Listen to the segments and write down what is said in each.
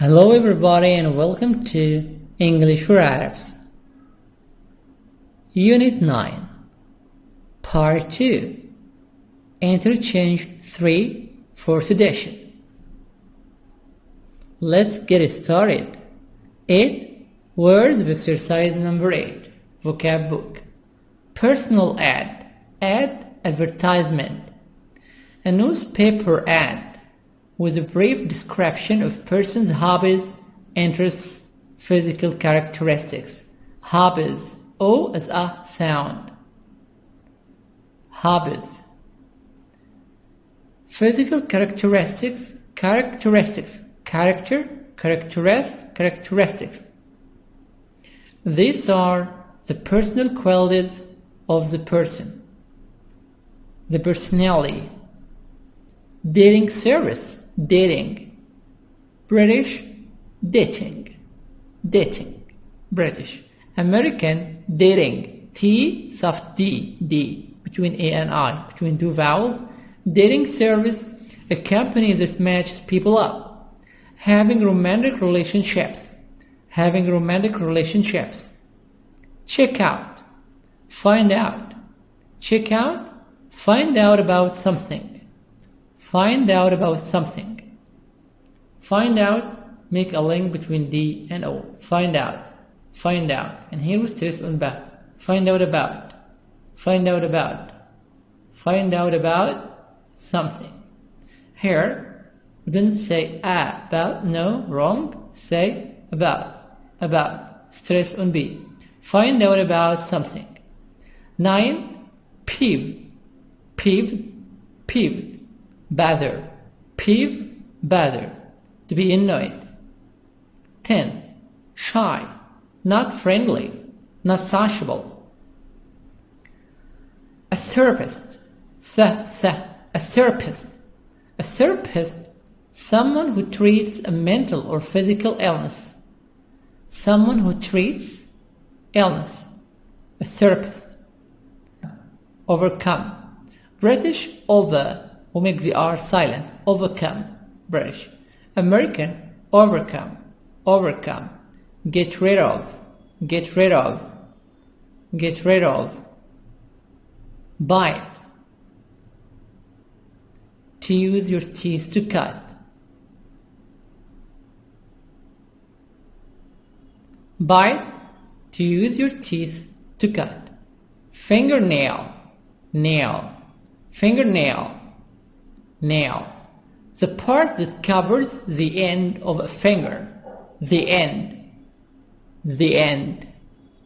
Hello everybody and welcome to English for Arabs. Unit 9 Part 2 Interchange 3 4th edition. Let's get it started. 8 words of exercise number 8 vocab book. Personal ad, advertisement. A newspaper ad with a brief description of person's hobbies, interests, physical characteristics. Hobbies, O as a sound. Hobbies. Physical characteristics, characteristics. These are the personal qualities of the person. The personality. Dating service. Dating. British, dating. British. American, dating. T, soft D, between A and I, between two vowels. Dating service, a company that matches people up. Having romantic relationships. Check out. Find out. Check out. Find out about something. Find out, make a link between D and O. Find out. And here we stress on ba. Find out about something. Here, we didn't say about, no, wrong. Say about. Stress on B. Find out about something. 9. Peeved. Bother. To be annoyed. 10. Shy. Not friendly. Not sociable. A therapist. A therapist. Someone who treats a mental or physical illness. A therapist. Overcome. British, over. Who makes the R silent. Overcome. British. American, overcome. Get rid of. Bite. To use your teeth to cut. Bite. To use your teeth to cut. Fingernail. Nail. The part that covers the end of a finger. The end.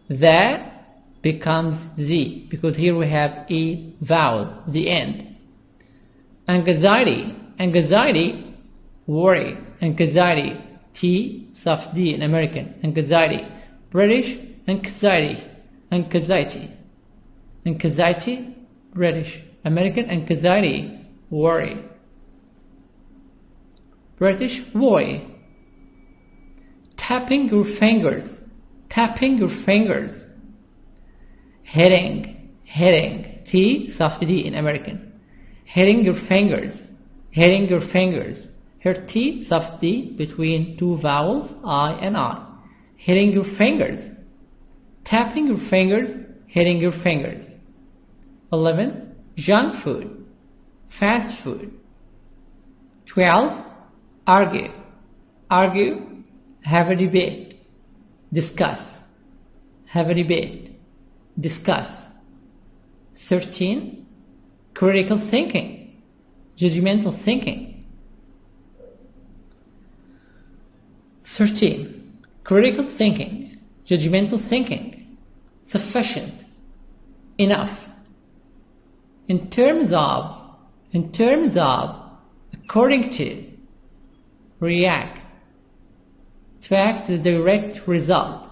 That becomes Z because here we have E vowel. The end. Anxiety. Worry. Anxiety. T soft D in American. Anxiety. British. Anxiety. British. American. Anxiety. Worry. British, worry. Tapping your fingers. Hitting. T soft D in American. Hitting your fingers. Here T soft D between two vowels I and I. Hitting your fingers. Tapping your fingers. Hitting your fingers. 11. Junk food. Fast food. 12. Argue. Have a debate. Discuss. 13. Critical thinking. Judgmental thinking. 13. Critical thinking. Judgmental thinking. Sufficient. Enough. In terms of, according to. React. To act is the direct result.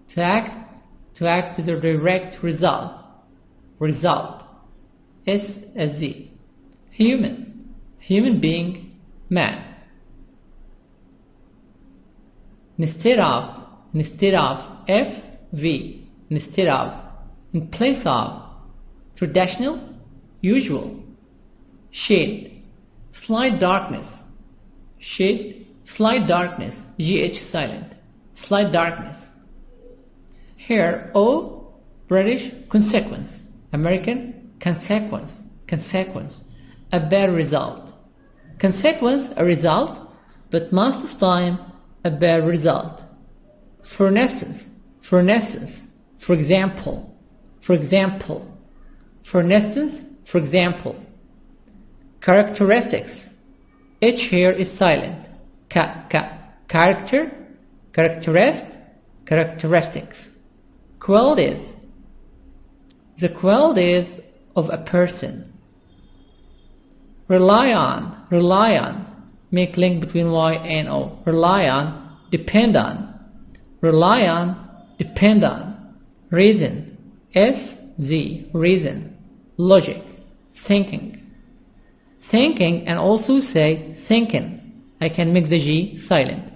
To act is the direct result. S as Z. Human being, man. Instead of, F, V. Instead of. In place of. Traditional, usual. Shade. Slight darkness. Shade, Slight darkness, GH silent. Slight darkness. Here, O, British, consequence. American, consequence. Consequence. A bad result. Consequence, a result, but most of the time, a bad result. For instance, for instance, for example, for example. For instance, for example. Characteristics. H here is silent. Character, characteristics. Qualities. The qualities of a person. Rely on. Make link between Y and O. Rely on, depend on. Rely on, depend on. Reason. SZ, reason. Logic, thinking. Thinking, and also say thinking. I can make the G silent.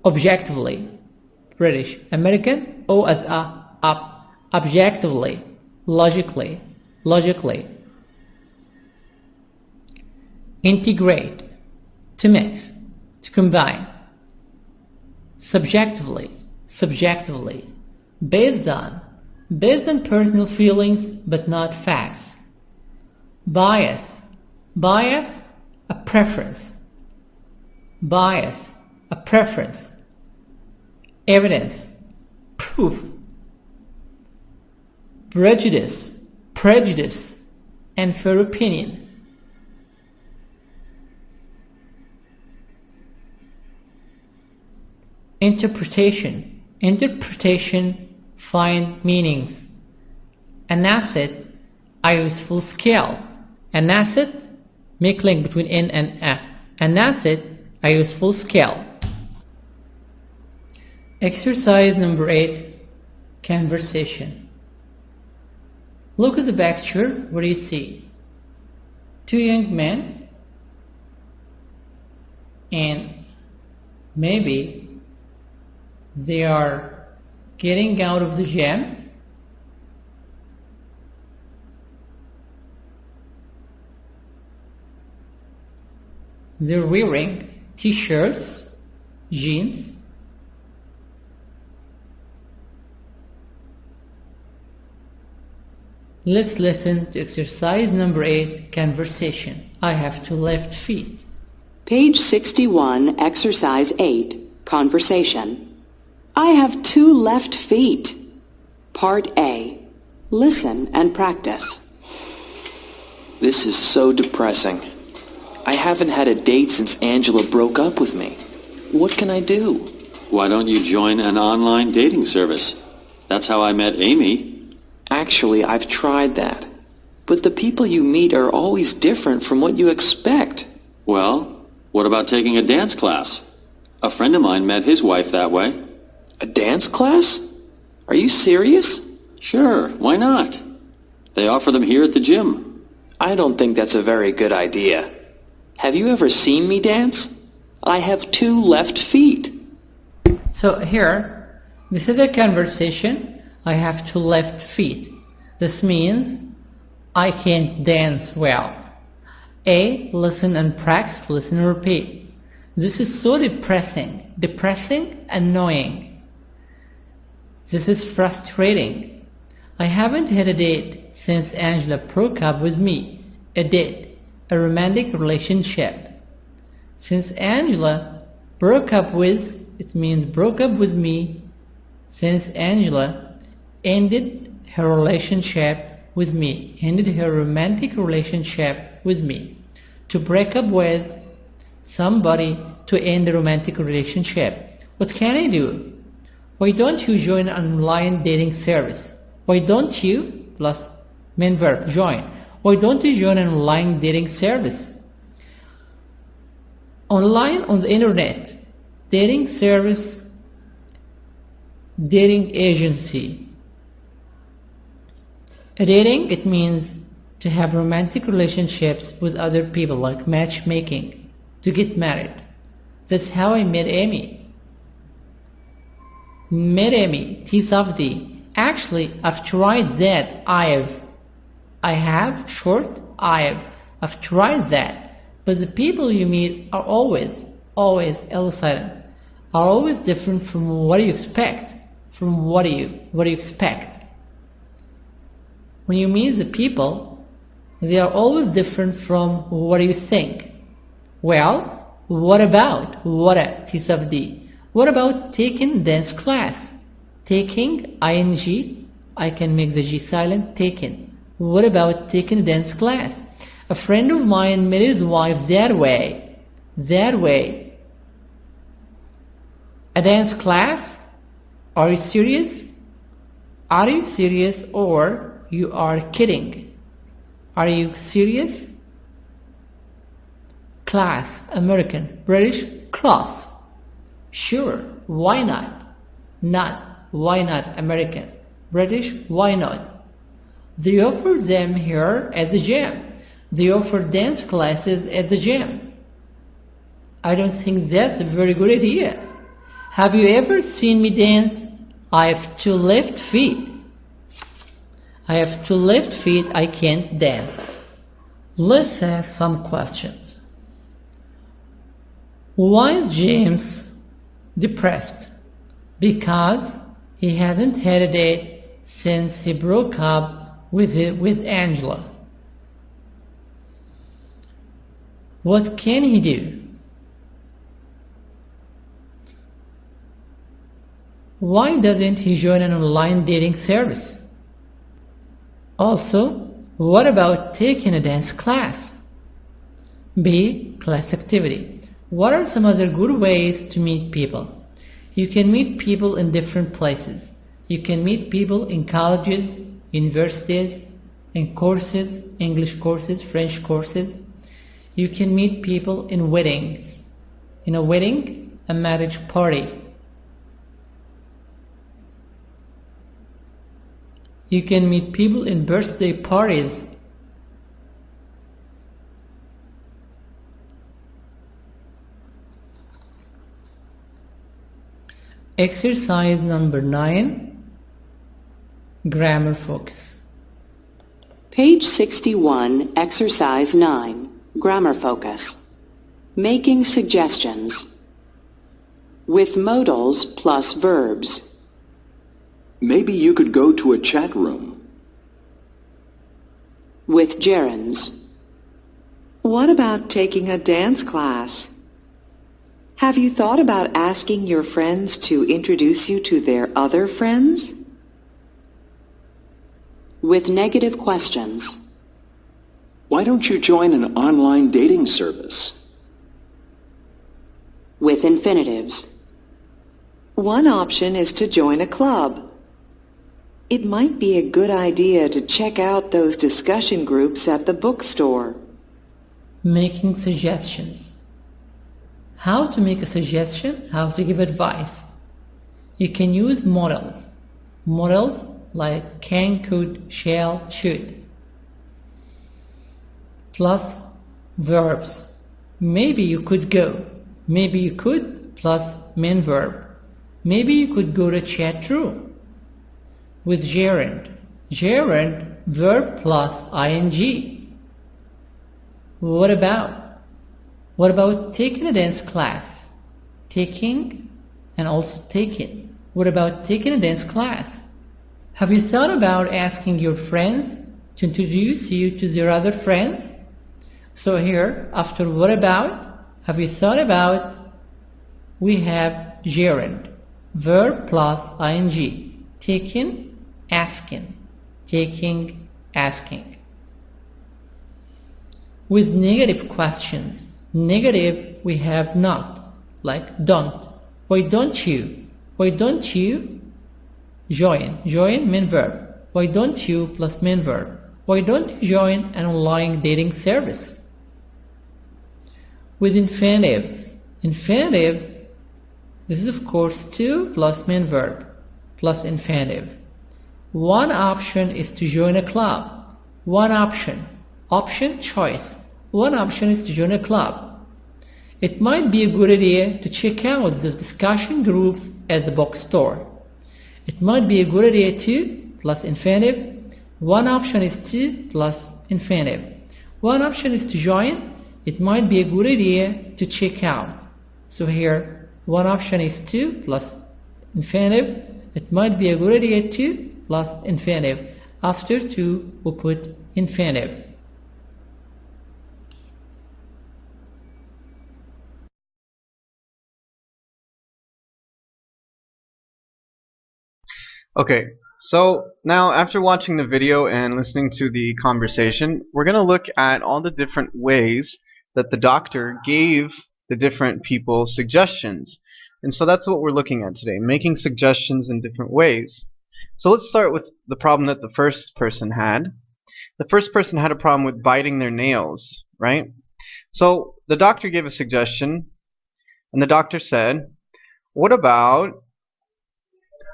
Objectively, British, American, O as a, up. Objectively, logically. Integrate, to mix, to combine. Subjectively, based on personal feelings but not facts. Bias, a preference. Evidence, proof. Prejudice, and fair opinion. Interpretation, find meanings. An asset, a useful skill. An asset, make link between N and A. An asset, a useful skill. Exercise number 8, conversation. Look at the picture. What do you see? 2 young men, and maybe they are getting out of the gym. They're wearing t-shirts, jeans. Let's listen to exercise number 8, conversation. I have 2 left feet. Page 61, exercise 8, conversation. I have 2 left feet. Part A. Listen and practice. This is so depressing. I haven't had a date since Angela broke up with me. What can I do? Why don't you join an online dating service? That's how I met Amy. Actually, I've tried that. But the people you meet are always different from what you expect. Well, what about taking a dance class? A friend of mine met his wife that way. A dance class? Are you serious? Sure, why not? They offer them here at the gym. I don't think that's a very good idea. Have you ever seen me dance? I have 2 left feet. So here, this is a conversation. I have 2 left feet. This means I can't dance well. A, listen and practice, listen and repeat. This is so depressing, annoying. This is frustrating. I haven't had a date since Angela broke up with me. A date. A romantic relationship. Since Angela broke up with, it means broke up with me. Since Angela ended her relationship with me, ended her romantic relationship with me. To break up with somebody, to end a romantic relationship. What can I do? Why don't you join an online dating service? Why don't you, plus main verb, join. Why don't you join an online dating service? Online on the internet, dating service, dating agency. Dating, it means to have romantic relationships with other people, like matchmaking, to get married. That's how I met Amy. T soft D. Actually, I've tried that. I've tried that. But the people you meet are always always L silent, are always different from what you expect. From what do you expect? When you meet the people, they are always different from what do you think. Well, what about? What a T sub D. What about taking dance class? Taking ing, I can make the G silent, taken. What about taking dance class? A friend of mine met his wife that way. That way. A dance class? Are you serious? Are you serious or you are kidding? Are you serious? Class, American, British, class. Sure, why not? Not, why not American? British, why not? They offer them here at the gym. They offer dance classes at the gym. I don't think that's a very good idea. Have you ever seen me dance? I have 2 left feet. I have 2 left feet, I can't dance. Let's ask some questions. Why is James depressed? Because he hasn't had a date since he broke up with Angela. What can he do? Why doesn't he join an online dating service? Also, what about taking a dance class? B. Class activity. What are some other good ways to meet people? You can meet people in different places. You can meet people in colleges, universities, in courses, English courses, French courses. You can meet people in weddings. In a wedding, a marriage party. You can meet people in birthday parties. Exercise number 9, grammar focus. Page 61, Exercise 9, Grammar Focus. Making suggestions. With modals plus verbs. Maybe you could go to a chat room. With gerunds. What about taking a dance class? Have you thought about asking your friends to introduce you to their other friends? With negative questions. Why don't you join an online dating service? With infinitives. One option is to join a club. It might be a good idea to check out those discussion groups at the bookstore. Making suggestions. How to make a suggestion, how to give advice. You can use modals. Modals like can, could, shall, should. Plus verbs. Maybe you could go. Maybe you could plus main verb. Maybe you could go to chat room. With gerund. Gerund, verb plus ing. What about? What about taking a dance class? Taking and also taking. What about taking a dance class? Have you thought about asking your friends to introduce you to their other friends? So here, after what about, have you thought about, we have gerund, verb plus ing. Taking, asking. Taking, asking. With negative questions. Negative, we have not, like don't. Why don't you? Why don't you join? Join, main verb. Why don't you plus main verb? Why don't you join an online dating service? With infinitives. Infinitive, this is of course to plus main verb plus infinitive. One option is to join a club. One option. Option, choice. One option is to join a club. It might be a good idea to check out those discussion groups at the bookstore. It might be a good idea to plus infinitive. One option is to plus infinitive. One option is to join. It might be a good idea to check out. So here, one option is to plus infinitive. It might be a good idea to plus infinitive. After to, we put infinitive. Okay, so now after watching the video and listening to the conversation, we're going to look at all the different ways that the doctor gave the different people suggestions. And so that's what we're looking at today, making suggestions in different ways. So let's start with the problem that the first person had. The first person had a problem with biting their nails, right? So the doctor gave a suggestion, and the doctor said, what about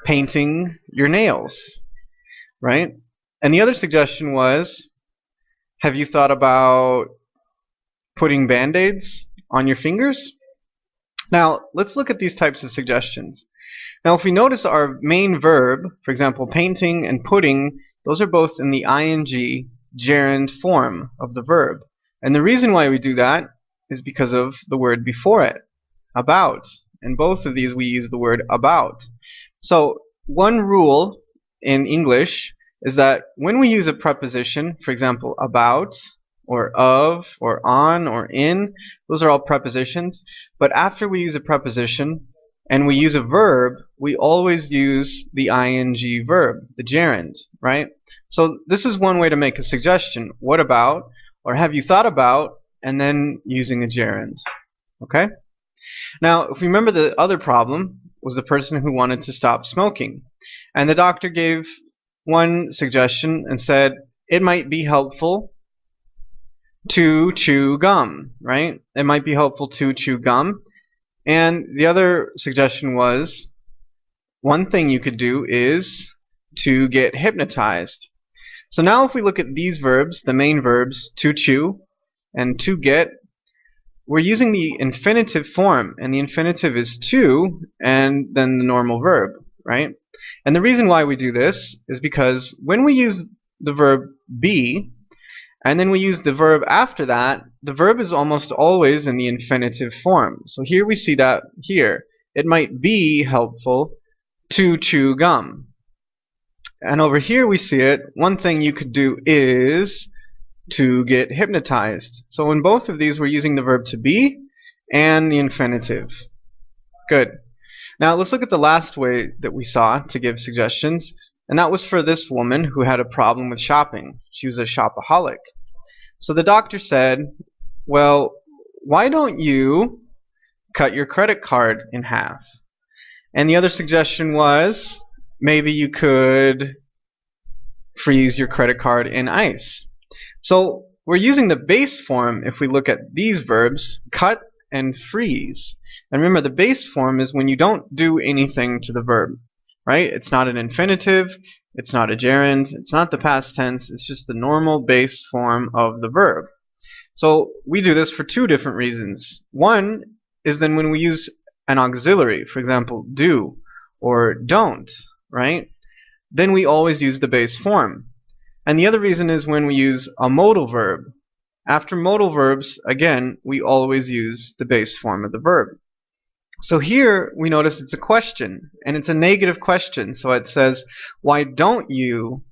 painting your nails, right? And the other suggestion was, have you thought about putting band-aids on your fingers? Now, let's look at these types of suggestions. Now, if we notice our main verb, for example, painting and putting, those are both in the ing gerund form of the verb. And the reason why we do that is because of the word before it, about. In both of these, we use the word about. So one rule in English is that when we use a preposition, for example, about, or of, or on, or in, those are all prepositions. But after we use a preposition and we use a verb, we always use the ing verb, the gerund, right? So this is one way to make a suggestion. What about, or have you thought about, and then using a gerund. Okay? Now, if we remember, the other problem was the person who wanted to stop smoking. And the doctor gave one suggestion and said it might be helpful to chew gum, right? It might be helpful to chew gum. And the other suggestion was, one thing you could do is to get hypnotized. So now if we look at these verbs, the main verbs, to chew and to get, we're using the infinitive form, and the infinitive is to, and then the normal verb, right? And the reason why we do this is because when we use the verb be, and then we use the verb after that, the verb is almost always in the infinitive form. So here we see that here. It might be helpful to chew gum. And over here we see it, one thing you could do is to get hypnotized. So in both of these we're using the verb to be and the infinitive. Good. Now let's look at the last way that we saw to give suggestions, and that was for this woman who had a problem with shopping. She was a shopaholic. So the doctor said, well, why don't you cut your credit card in half? And the other suggestion was, maybe you could freeze your credit card in ice. So we're using the base form if we look at these verbs, cut and freeze. And remember, the base form is when you don't do anything to the verb, right? It's not an infinitive, it's not a gerund, it's not the past tense, it's just the normal base form of the verb. So we do this for two different reasons. One is then when we use an auxiliary, for example, do or don't, right? Then we always use the base form. And the other reason is when we use a modal verb. After modal verbs, again, we always use the base form of the verb. So here we notice it's a question, and it's a negative question. So it says, why don't you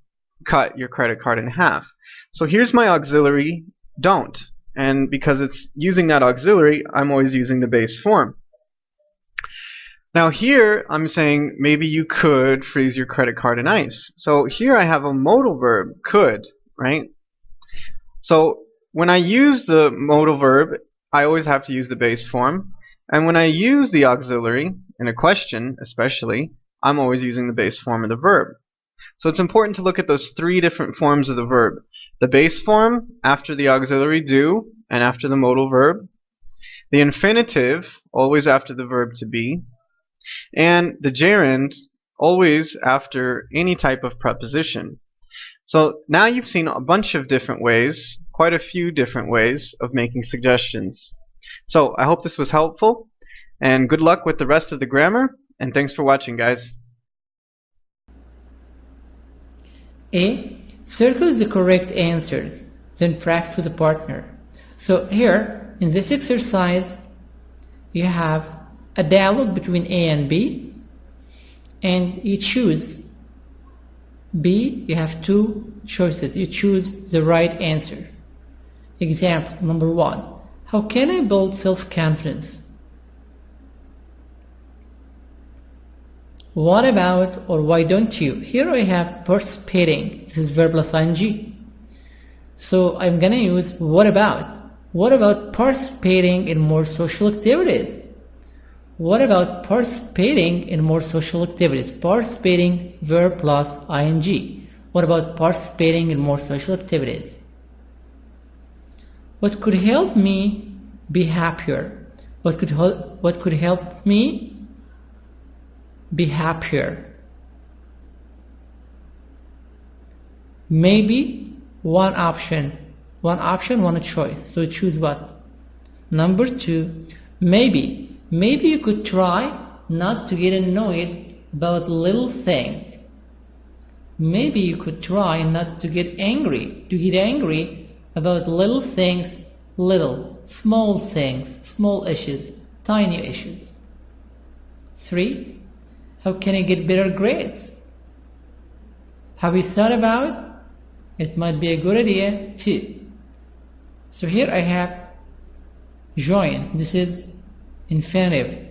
cut your credit card in half? So here's my auxiliary, don't. And because it's using that auxiliary, I'm always using the base form. Now here I'm saying maybe you could freeze your credit card in ice. So here I have a modal verb, could, right? So when I use the modal verb, I always have to use the base form. And when I use the auxiliary, in a question especially, I'm always using the base form of the verb. So it's important to look at those three different forms of the verb. The base form after the auxiliary do and after the modal verb. The infinitive always after the verb to be. And the gerund always after any type of preposition. So now you've seen a bunch of different ways, quite a few different ways of making suggestions. So I hope this was helpful, and good luck with the rest of the grammar, and thanks for watching, guys. A. Circle the correct answers, then practice with a partner. So here, in this exercise, you have a dialogue between A and B, and you choose B. You have two choices. You choose the right answer. Example number 1. How can I build self-confidence? What about or why don't you? Here I have participating. This is verb plus ing. So I'm gonna use what about. What about participating in more social activities? What about participating in more social activities? Participating, verb plus ing. What about participating in more social activities? What could help me be happier? What could help me be happier? Maybe one option, one choice. So choose what? Number 2, maybe you could try not to get annoyed about little things. Maybe you could try not to get angry about little things, small things, small issues, tiny issues. 3, how can I get better grades? Have you thought about it? It might be a good idea too. So here I have join. This is infinitive.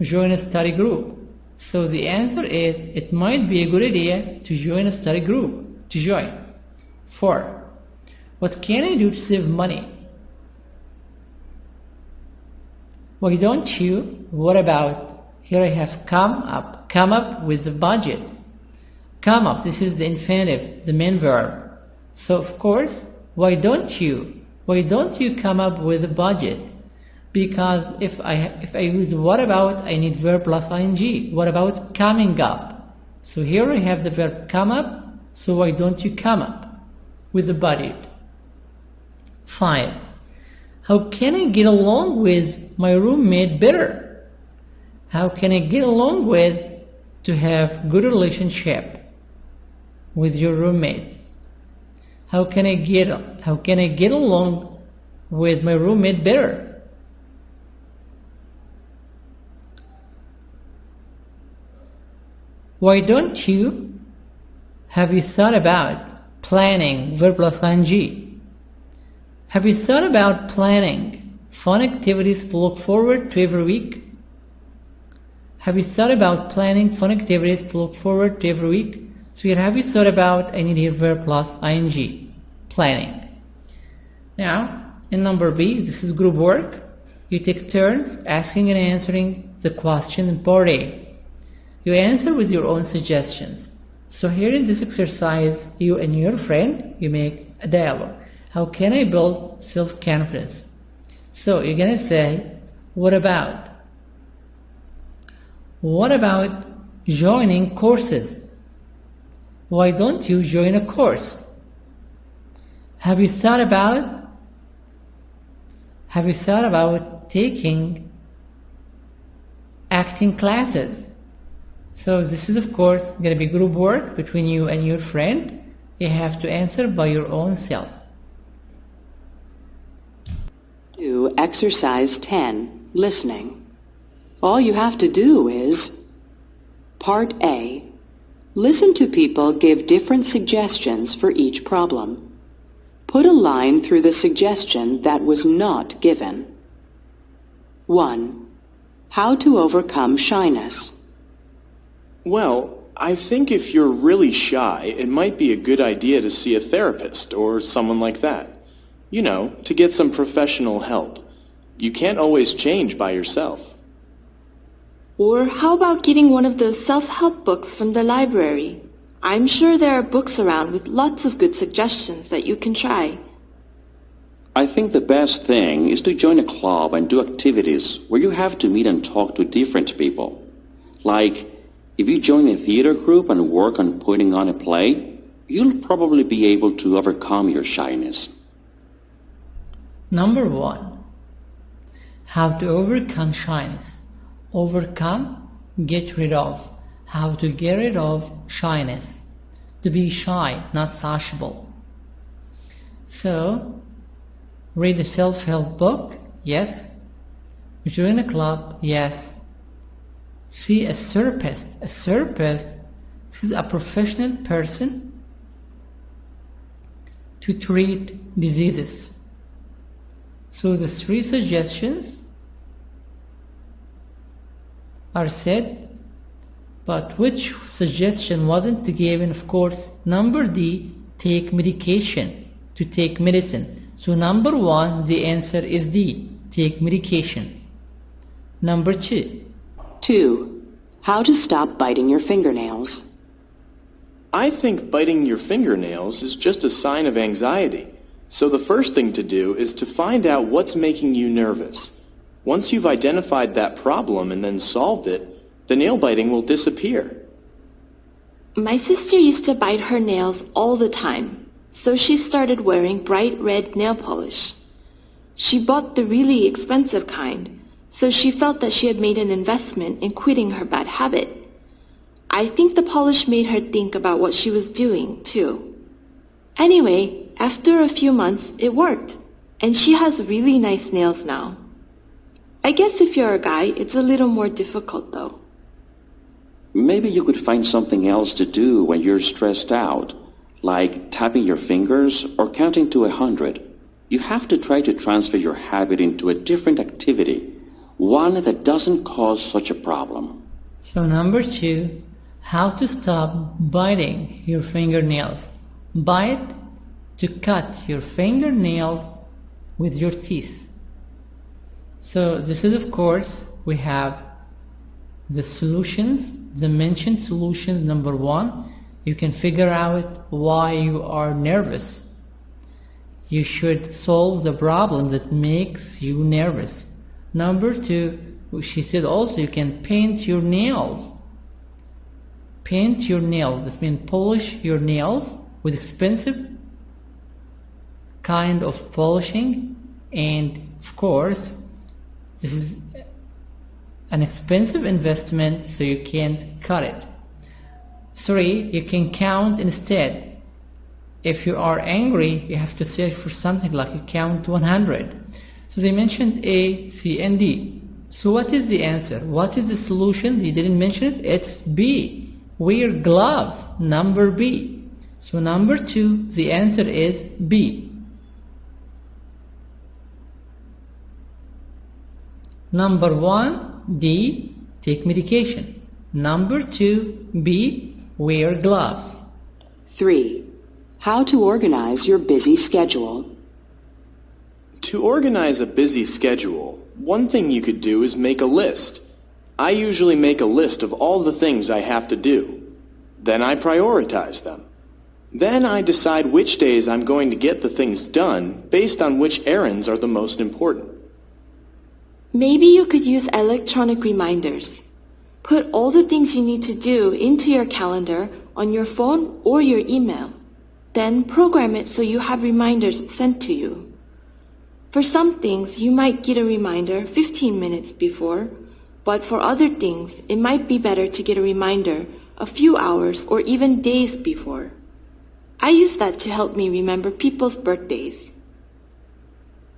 Join a study group. So the answer is it might be a good idea to join a study group. To join. 4. What can I do to save money? Why don't you? What about? Here I have come up with a budget. Come up, this is the infinitive, the main verb. So of course, why don't you come up with a budget? Because if I use what about, I need verb plus ing. What about coming up? So here I have the verb come up, so why don't you come up with a budget? 5. How can I get along with my roommate better? How can I get along with to have good relationship with your roommate? How can I get along with my roommate better? Why don't you? Have you thought about planning, verb plus ing? Have you thought about planning fun activities to look forward to every week? Have you thought about planning fun activities to look forward to every week? So here, have you thought about, I need here verb plus ing, planning. Now, in number B, this is group work. You take turns asking and answering the question in part A. You answer with your own suggestions. So here in this exercise, you and your friend, you make a dialogue. How can I build self-confidence? So you're gonna say, what about? What about joining courses? Why don't you join a course? Have you thought about taking acting classes? So this is of course going to be group work between you and your friend. You have to answer by your own self. Do exercise 10, listening. All you have to do is Part A. Listen to people give different suggestions for each problem. Put a line through the suggestion that was not given. 1. How to overcome shyness. Well, I think if you're really shy, it might be a good idea to see a therapist or someone like that. You know, to get some professional help. You can't always change by yourself. Or how about getting one of those self-help books from the library? I'm sure there are books around with lots of good suggestions that you can try. I think the best thing is to join a club and do activities where you have to meet and talk to different people. Like, if you join a theater group and work on putting on a play, you'll probably be able to overcome your shyness. Number 1. How to overcome shyness. Overcome, get rid of. How to get rid of shyness. To be shy, not sociable. So, read a self-help book, yes. You join a club, yes. See, a therapist. A therapist is a professional person to treat diseases. So the 3 suggestions are said, but which suggestion wasn't given? Of course, number D, take medication, to take medicine. So number 1, the answer is D, take medication. Number 2. 2. How to stop biting your fingernails. I think biting your fingernails is just a sign of anxiety. So the first thing to do is to find out what's making you nervous. Once you've identified that problem and then solved it, the nail biting will disappear. My sister used to bite her nails all the time, so she started wearing bright red nail polish. She bought the really expensive kind, so she felt that she had made an investment in quitting her bad habit. I think the polish made her think about what she was doing, too. Anyway, after a few months, it worked, and she has really nice nails now. I guess if you're a guy, it's a little more difficult, though. Maybe you could find something else to do when you're stressed out, like tapping your fingers or counting to 100. You have to try to transfer your habit into a different activity, one that doesn't cause such a problem. So number 2, how to stop biting your fingernails. Bite, to cut your fingernails with your teeth. So this is, of course, we have the solutions, the mentioned solutions. Number 1, you can figure out why you are nervous. You should solve the problem that makes you nervous. Number 2, she said also you can paint your nails. Paint your nails, this means polish your nails with expensive kind of polishing, and of course this is an expensive investment, so you can't cut it. 3, you can count instead. If you are angry, you have to search for something like you count 100. So they mentioned A, C, and D. So what is the answer? What is the solution? They didn't mention it. It's B. Wear gloves. Number B. So number 2, the answer is B. Number 1, D, take medication. Number 2, B, wear gloves. 3. How to organize your busy schedule. To organize a busy schedule, one thing you could do is make a list. I usually make a list of all the things I have to do. Then I prioritize them. Then I decide which days I'm going to get the things done based on which errands are the most important. Maybe you could use electronic reminders. Put all the things you need to do into your calendar on your phone or your email. Then program it so you have reminders sent to you. For some things, you might get a reminder 15 minutes before, but for other things, it might be better to get a reminder a few hours or even days before. I use that to help me remember people's birthdays.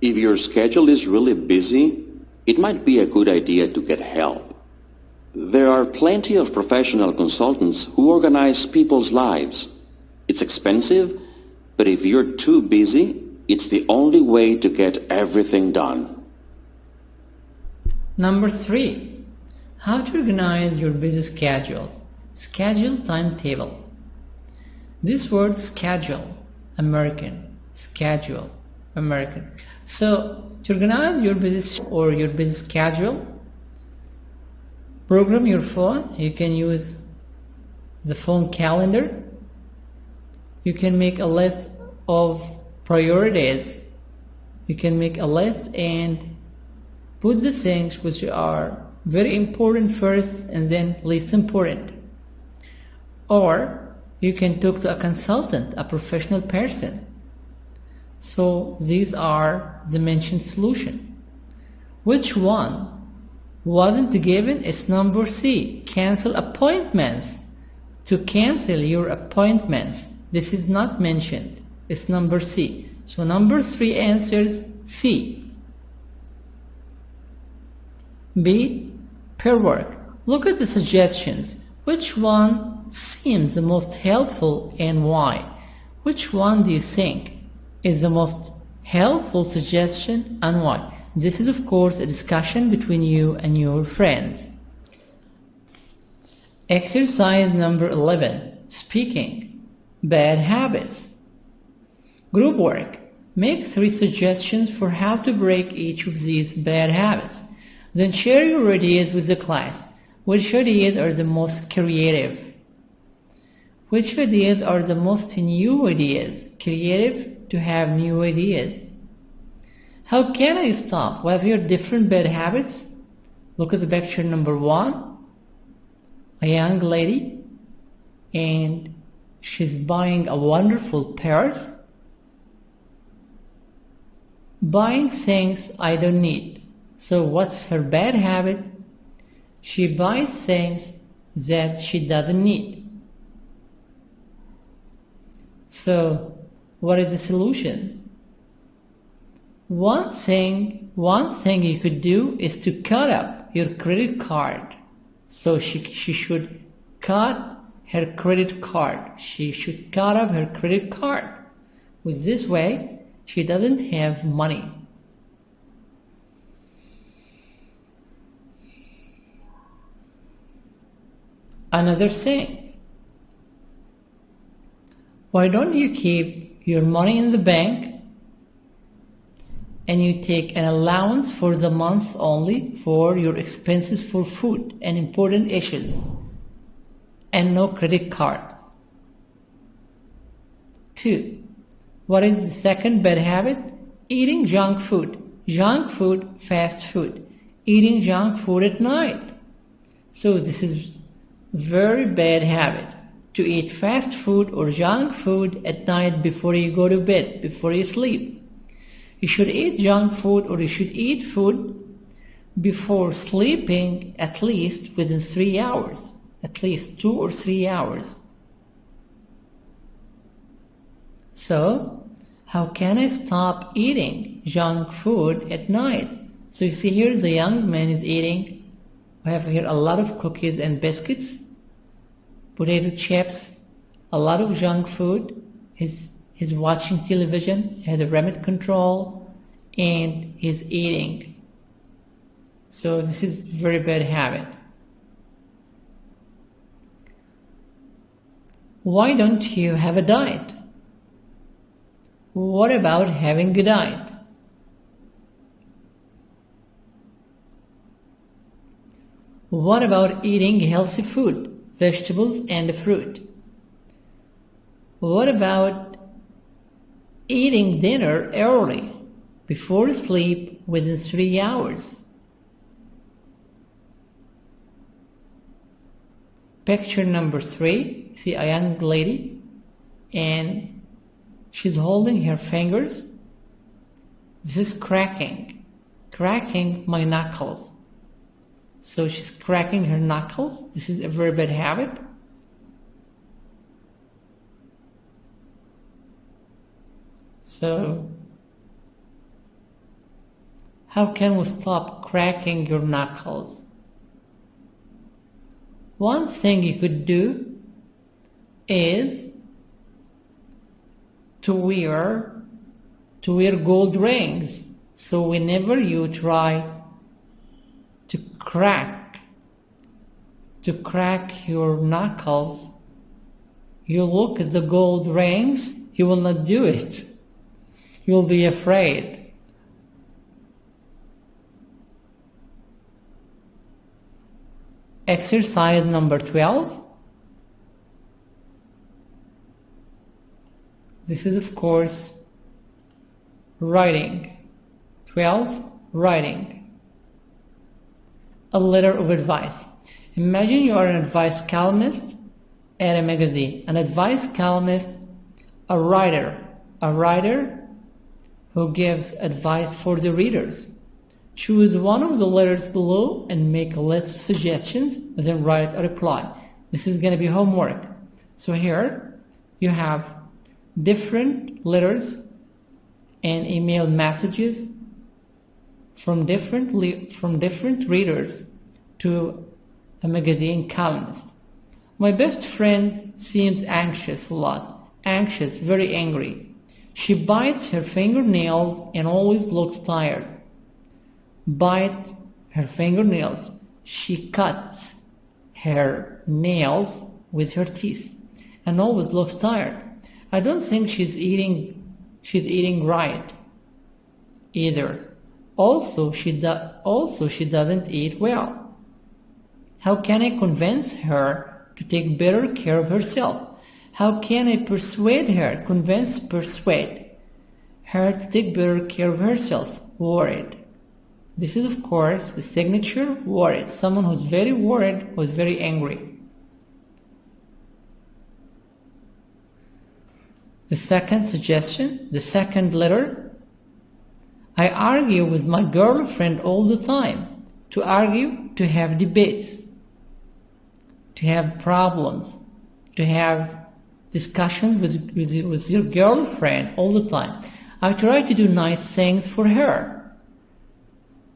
If your schedule is really busy, it might be a good idea to get help. There are plenty of professional consultants who organize people's lives. It's expensive, but if you're too busy, it's the only way to get everything done. Number 3, how to organize your busy schedule. Schedule timetable. This word schedule, American, schedule, American. So to organize your busy schedule, program your phone. You can use the phone calendar. You can make a list of priorities. You can make a list and put the things which are very important first and then least important. Or you can talk to a consultant, a professional person. So these are the mentioned solution. Which one wasn't given? Is number C, cancel appointments. To cancel your appointments. This is not mentioned. It's number C. So number 3 answers C. B. Pair work. Look at the suggestions. Which one seems the most helpful and why? Which one do you think is the most helpful suggestion and why? This is of course a discussion between you and your friends. Exercise number 11. Speaking. Bad habits. Group work. Make 3 suggestions for how to break each of these bad habits. Then share your ideas with the class. Which ideas are the most creative? Which ideas are the most new ideas? Creative to have new ideas. How can I stop? We have here different bad habits. Look at the picture number 1. A young lady, and she's buying a wonderful purse. Buying things I don't need. So what's her bad habit? She buys things that she doesn't need. So what is the solution? One thing you could do is to cut up your credit card. So she should cut her credit card. She should cut up her credit card. With this way, she doesn't have money. Another thing, why don't you keep your money in the bank and you take an allowance for the month only for your expenses for food and important issues and no credit cards? 2. What is the second bad habit? Eating junk food. Junk food, fast food. Eating junk food at night. So this is very bad habit to eat fast food or junk food at night before you go to bed, before you sleep. You should eat junk food or you should eat food before sleeping at least within 3 hours, at least 2 or 3 hours. So, how can I stop eating junk food at night? So you see here the young man is eating. We have here a lot of cookies and biscuits, potato chips, a lot of junk food. He's watching television, has a remote control, and he's eating. So this is very bad habit. Why don't you have a diet? What about having a diet? What about eating healthy food, vegetables and fruit? What about eating dinner early, before sleep within 3 hours? Picture number 3, see a young lady and she's holding her fingers. This is cracking my knuckles. So she's cracking her knuckles. This is a very bad habit. So, how can we stop cracking your knuckles? One thing you could do is to wear gold rings. So whenever you try to crack your knuckles, you look at the gold rings, you will not do it. You will be afraid. Exercise number 12. This is of course writing. 12. Writing. A letter of advice. Imagine you are an advice columnist at a magazine. An advice columnist, a writer who gives advice for the readers. Choose one of the letters below and make a list of suggestions and then write a reply. This is going to be homework. So here you have different letters and email messages from different readers to a magazine columnist. My best friend seems anxious a lot, anxious, very angry. She bites her fingernails and always looks tired. Bite her fingernails. She cuts her nails with her teeth and always looks tired. I don't think she's eating right either. Also, she doesn't eat well. How can I convince her to take better care of herself? How can I persuade her to take better care of herself? Worried. This is, of course, the signature, worried. Someone who's very worried, who's very angry. The second suggestion, the second letter. I argue with my girlfriend all the time. To argue, to have debates, to have problems, to have discussions with your girlfriend all the time. I try to do nice things for her,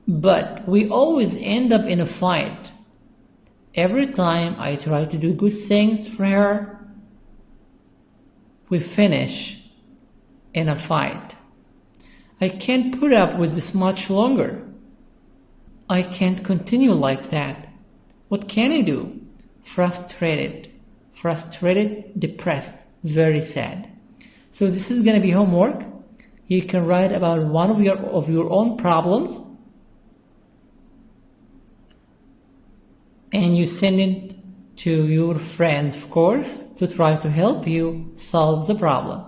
but we always end up in a fight. Every time I try to do good things for her, we finish in a fight. I can't put up with this much longer. I can't continue like that. What can I do? Frustrated, depressed, very sad. So this is going to be homework. You can write about one of your own problems, and you send it to your friends, of course, to try to help you solve the problem.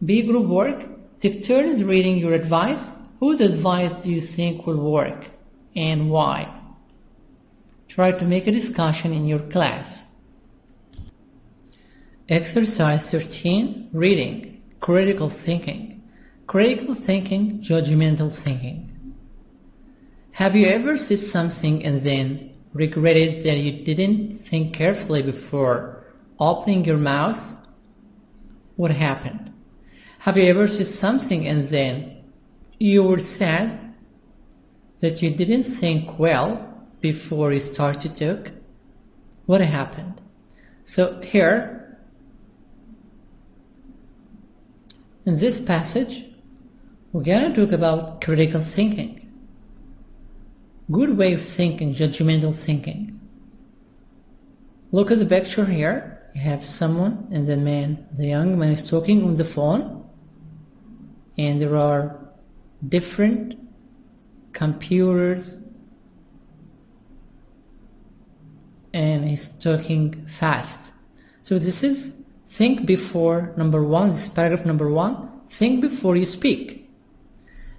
Be group work. Take turns reading your advice. Whose advice do you think will work and why? Try to make a discussion in your class. Exercise 13, reading, critical thinking. Critical thinking, judgmental thinking. Have you ever said something and then regretted that you didn't think carefully before opening your mouth? What happened? Have you ever said something and then you were sad that you didn't think well before you started to talk? What happened? So here, in this passage, we're going to talk about critical thinking. Good way of thinking, judgmental thinking. Look at the picture here. You have someone and the young man is talking on the phone, and there are different computers, and he's talking fast. So this is think before number one. This is paragraph number one. Think before you speak.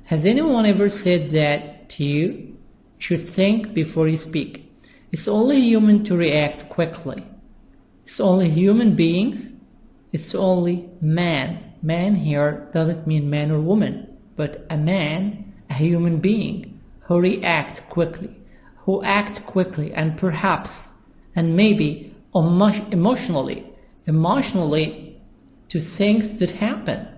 Has anyone ever said that to you? You should think before you speak. It's only human to react quickly. It's only human beings. It's only man. Man here doesn't mean man or woman, but a man, a human being who react quickly, and perhaps, and maybe emotionally to things that happen.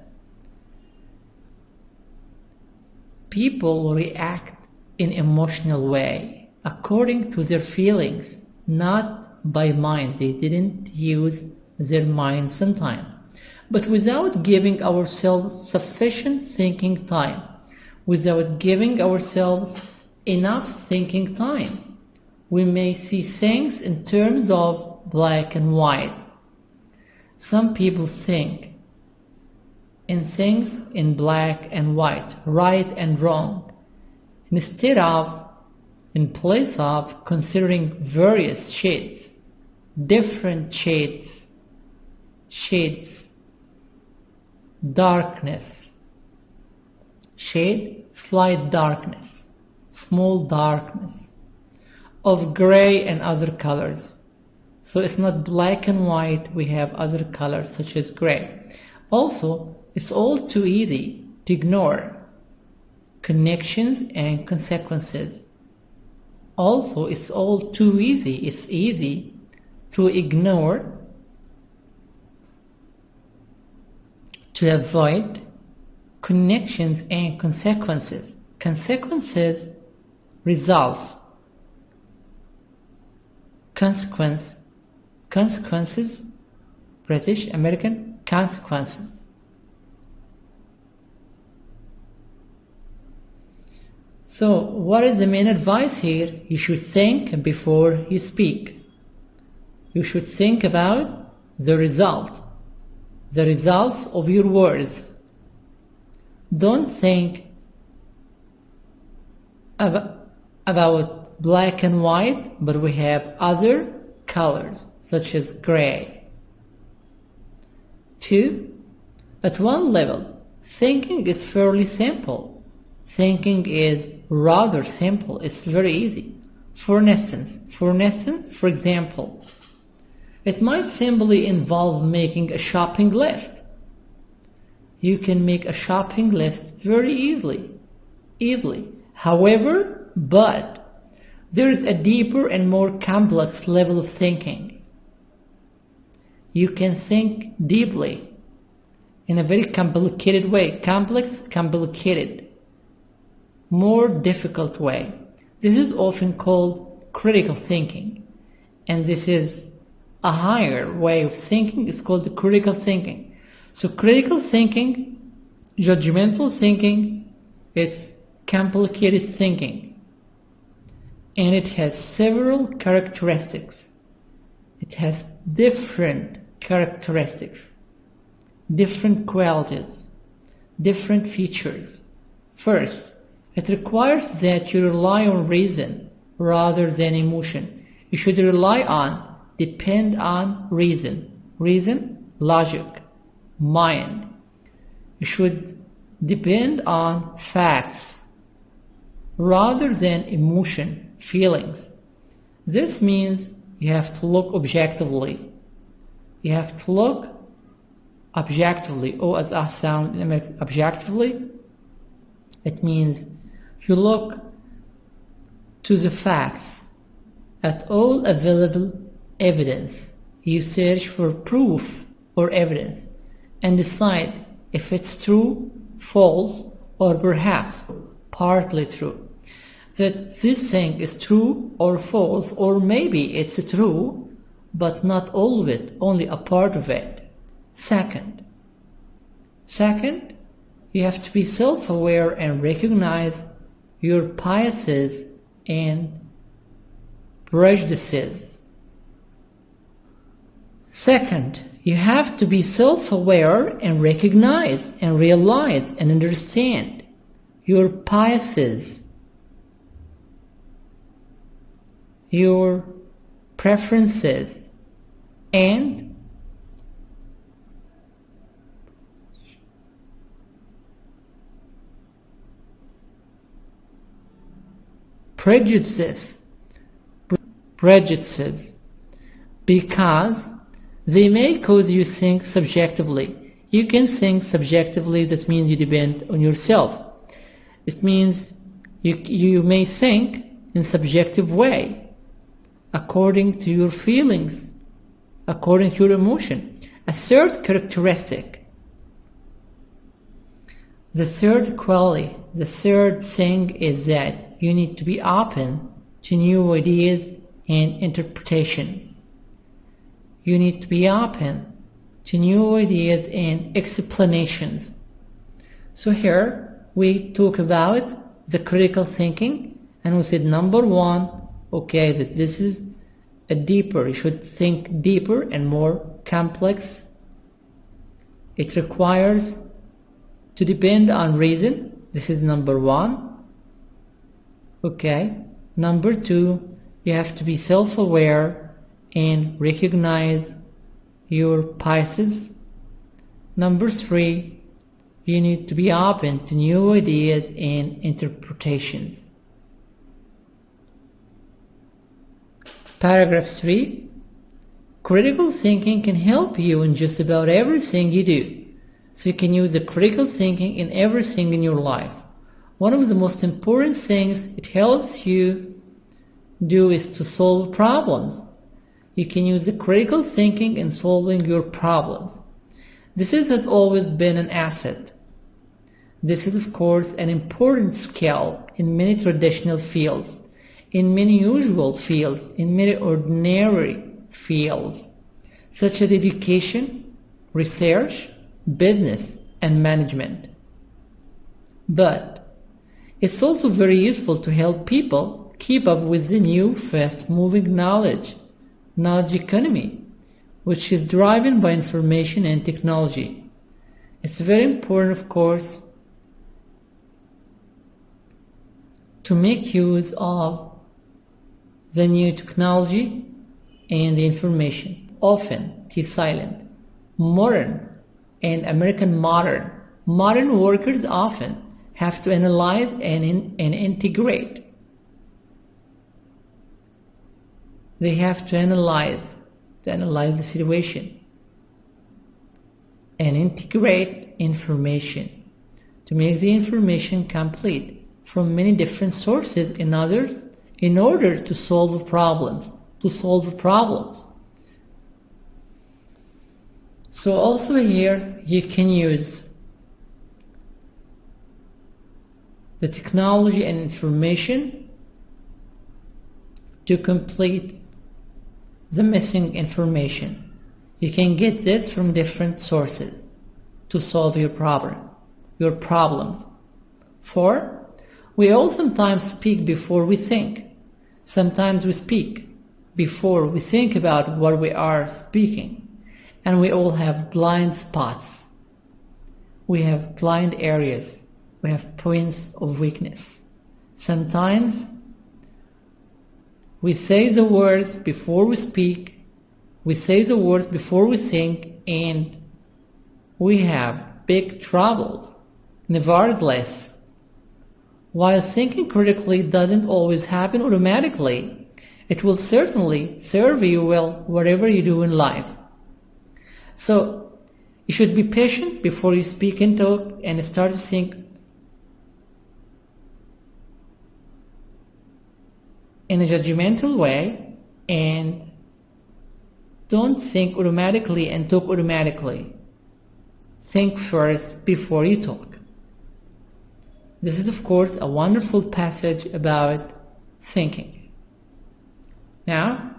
People react in emotional way according to their feelings, not by mind. They didn't use their mind sometimes. But without giving ourselves sufficient thinking time, without giving ourselves enough thinking time, we may see things in terms of black and white. Some people think in things in black and white, right and wrong, in place of considering various shades, different shades, darkness, shade, slight darkness, small darkness, of gray and other colors. So it's not black and white, we have other colors such as gray. Also, it's all too easy to ignore connections and consequences. Also, it's all too easy. It's easy to ignore, to avoid connections and consequences. consequences, results. Consequences, British, American, consequences. So, what is the main advice here? You should think before you speak. You should think about the results of your words. Don't think about black and white, but we have other colors, such as gray. 2. At one level, thinking is fairly simple. Thinking is rather simple. It's very easy. For example, it might simply involve making a shopping list. You can make a shopping list very easily. However, there is a deeper and more complex level of thinking. You can think deeply in a very complicated way. Complicated. More difficult way. This is often called critical thinking, and this is a higher way of thinking. It's called critical thinking. So critical thinking, judgmental thinking, it's complicated thinking, and it has several characteristics. It has different characteristics, different qualities, different features. First, it requires that you rely on reason rather than emotion. You should depend on reason, logic, mind. You should depend on facts rather than emotion, feelings. This means you have to look objectively. You have to look objectively. O as I sound in American, objectively. It means you look to the facts, at all available evidence. You search for proof or evidence and decide if it's true, false, or perhaps partly true. That this thing is true or false, or maybe it's true, but not all of it, only a part of it. Second, you have to be self-aware and recognize your biases and prejudices. Second, you have to be self-aware and recognize and realize and understand your biases, your preferences, and prejudices, because they may cause you think subjectively. You can think subjectively, that means you depend on yourself. It means you may think in subjective way, according to your feelings, according to your emotion. A third characteristic, the third quality, the third thing is that you need to be open to new ideas and interpretations. You need to be open to new ideas and explanations. So here we talk about the critical thinking, and we said number one, okay, that this is a deeper, you should think deeper and more complex. It requires to depend on reason. This is number one. Okay. Number two, you have to be self-aware and recognize your biases. Number three, you need to be open to new ideas and interpretations. Paragraph 3. Critical thinking can help you in just about everything you do. So you can use the critical thinking in everything in your life. One of the most important things it helps you do is to solve problems. You can use the critical thinking in solving your problems. This has always been an asset. This is of course an important skill in many traditional fields, in many usual fields, in many ordinary fields, such as education, research, business, and management. But it's also very useful to help people keep up with the new fast-moving knowledge economy, which is driven by information and technology. It's very important, of course, to make use of the new technology and the information. Often, T silent, modern and American modern. Modern workers often have to analyze and integrate. They have to analyze the situation and integrate information to make the information complete from many different sources in order to solve problems. So also here you can use the technology and information to complete the missing information. You can get this from different sources to solve your problems. 4. We all sometimes speak before we think. Sometimes we speak before we think about what we are speaking. And we all have blind spots. We have blind areas. We have points of weakness. Sometimes we say the words before we speak. We say the words before we think, and we have big trouble. Nevertheless, while thinking critically doesn't always happen automatically, it will certainly serve you well whatever you do in life. So you should be patient before you speak and talk and start to think in a judgmental way, and don't think automatically and talk automatically. Think first before you talk. This is of course a wonderful passage about thinking. Now,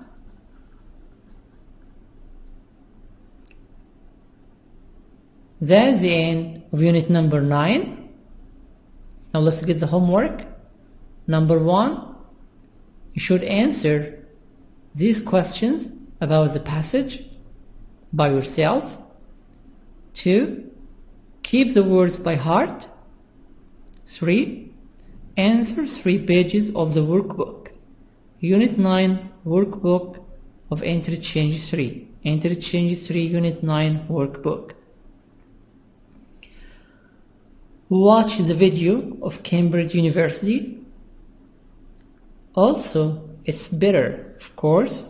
that's the end of unit number 9. Now let's get the homework. Number 1, you should answer these questions about the passage by yourself. 2, keep the words by heart. 3, answer 3 pages of the workbook. Unit 9 workbook of Interchange 3. Interchange 3 Unit 9 workbook. Watch the video of Cambridge University. Also, it's better, of course,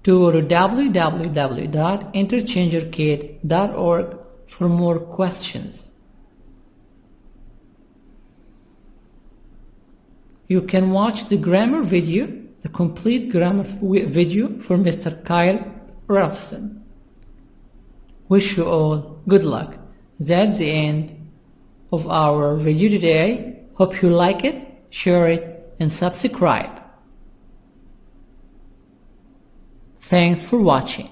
to go to www.interchangearcade.org for more questions. You can watch the grammar video, the complete grammar video for Mr. Kyle Rothson. Wish you all good luck. That's the end of our video today. Hope you like it, share it, and subscribe. Thanks for watching.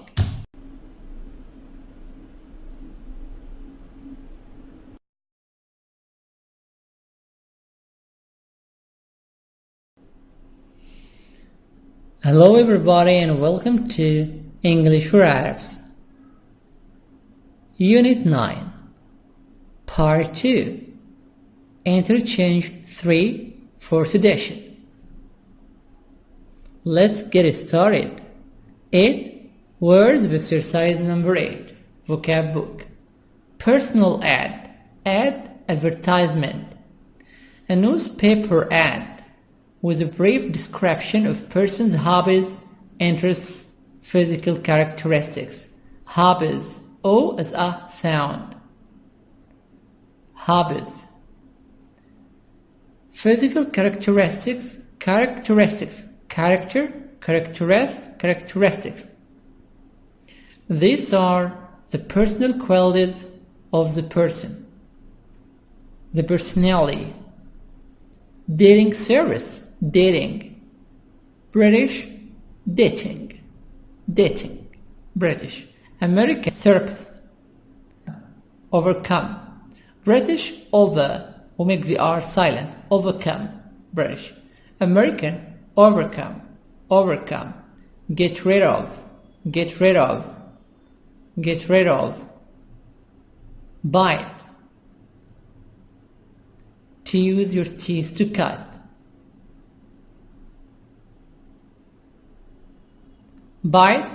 Hello everybody and welcome to English for Arabs. Unit 9, Part 2, Interchange 3, 4th edition. Let's get it started. 8 words of exercise number 8, vocab book. Personal ad, advertisement. A newspaper ad with a brief description of person's hobbies, interests, physical characteristics. Hobbies, O as a sound. Hobbies. Physical characteristics, characteristics. These are the personal qualities of the person, the personality. Dating service, dating. British, dating, dating. British. American, therapist. Overcome. British, over, who make the R silent. Overcome. British. American, overcome, overcome. Get rid of, get rid of, get rid of. Bite. To use your teeth to cut. Bite.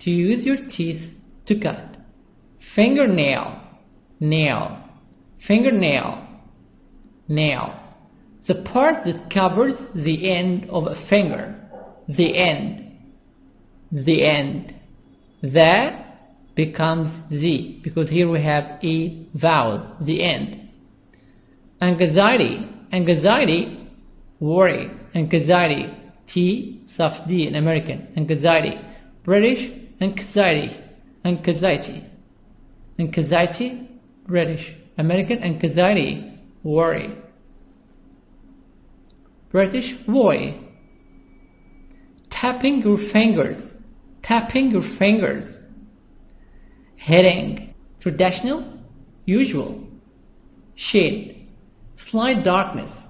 To use your teeth to cut. Fingernail, nail, fingernail, nail. The part that covers the end of a finger, the end, the end. That becomes Z, because here we have a vowel, the end. Anxiety, anxiety, worry, anxiety, T, soft D in American, anxiety. British, anxiety, anxiety, anxiety, British. American, anxiety, worry. British, worry. Tapping your fingers, tapping your fingers. Heading, traditional, usual. Shade, slight darkness.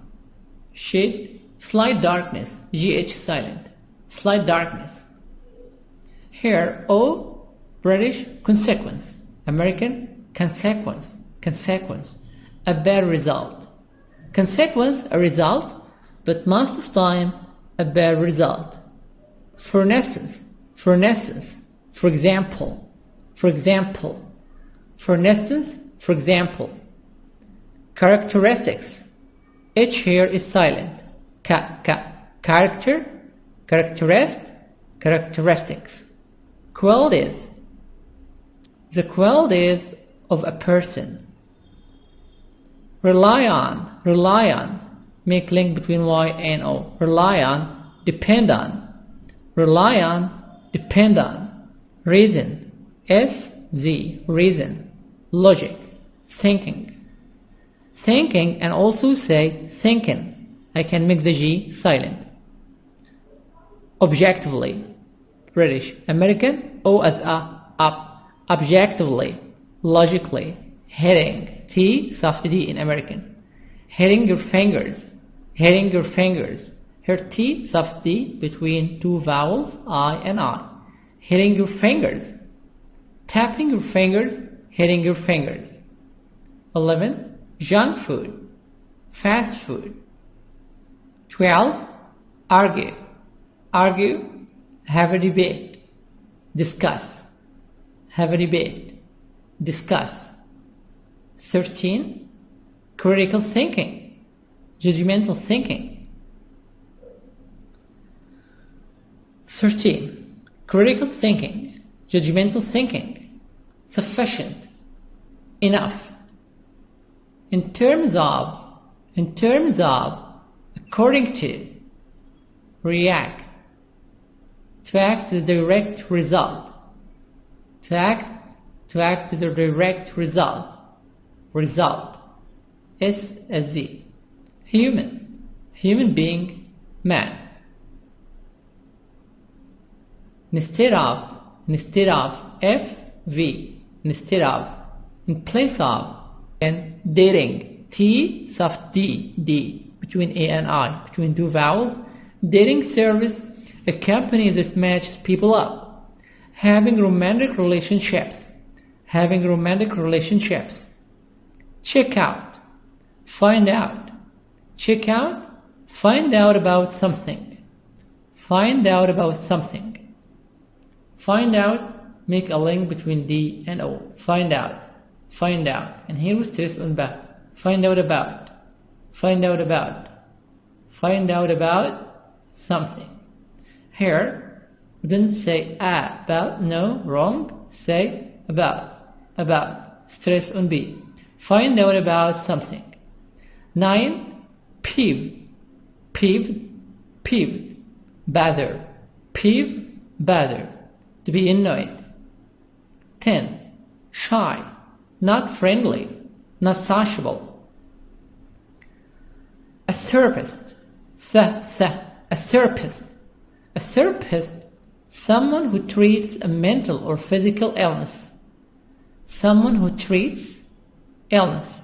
Shade, slight darkness, GH silent, slight darkness. Here, O, British, consequence. American, consequence, consequence. A bad result. Consequence, a result, but most of the time, a bad result. For instance, for instance, for example, for example, for instance, for example. Characteristics. H here is silent. Character, characteristics. Qualities. The qualities of a person. Rely on. Make link between Y and O. Rely on, depend on. Rely on, depend on. Reason. S-Z, reason. Logic, thinking. Thinking, and also say thinking. I can make the G silent. Objectively, British. American, O as a, up. Objectively, logically. Heading, T, soft D in American. Heading your fingers, heading your fingers. Here T, soft D between two vowels, I and R. Hitting your fingers. Tapping your fingers, hitting your fingers. 11. Junk food, fast food. 12. Argue, argue, have a debate. Discuss, have a debate. Discuss. 13. Critical thinking, judgmental thinking. 13. Critical thinking, judgmental thinking. Sufficient, enough. In terms of, according to. React, to act the direct result. To act the direct result. Result, S-Z. Human being, man. Instead of, F-V, instead of, in place of, and dating, T, soft D, D, between A and I, between two vowels. Dating service, a company that matches people up. Having romantic relationships, Check out, find out. Check out, find out about something. Find out, make a link between D and O. Find out. And here we stress on ba. Find out about something. Here, we didn't say about, no, wrong. Say about. Stress on B. Find out about something. 9. Peeved, bother, bother, to be annoyed. 10. Shy, not friendly, not sociable. A therapist, a therapist. A therapist, someone who treats a mental or physical illness. Someone who treats illness.